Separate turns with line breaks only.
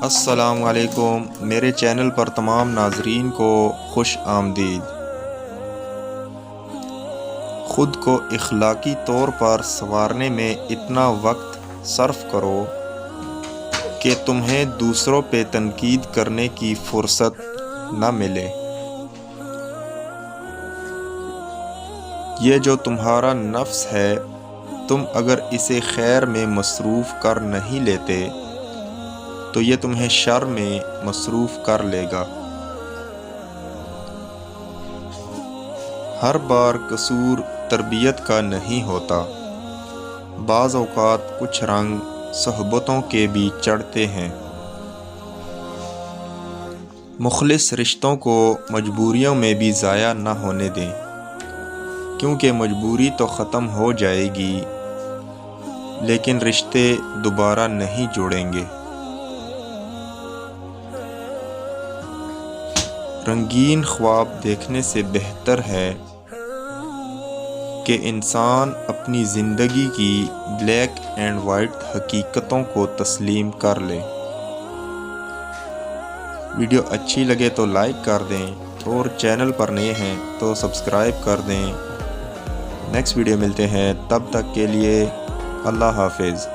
السلام علیکم، میرے چینل پر تمام ناظرین کو خوش آمدید۔ خود کو اخلاقی طور پر سنوارنے میں اتنا وقت صرف کرو کہ تمہیں دوسروں پہ تنقید کرنے کی فرصت نہ ملے۔ یہ جو تمہارا نفس ہے، تم اگر اسے خیر میں مصروف کر نہیں لیتے تو یہ تمہیں شر میں مصروف کر لے گا۔ ہر بار قصور تربیت کا نہیں ہوتا، بعض اوقات کچھ رنگ صحبتوں کے بھی چڑھتے ہیں۔ مخلص رشتوں کو مجبوریوں میں بھی ضائع نہ ہونے دیں، کیونکہ مجبوری تو ختم ہو جائے گی لیکن رشتے دوبارہ نہیں جڑیں گے۔ رنگین خواب دیکھنے سے بہتر ہے کہ انسان اپنی زندگی کی بلیک اینڈ وائٹ حقیقتوں کو تسلیم کر لے۔ ویڈیو اچھی لگے تو لائک کر دیں اور چینل پر نئے ہیں تو سبسکرائب کر دیں۔ نیکسٹ ویڈیو ملتے ہیں، تب تک کے لیے اللہ حافظ۔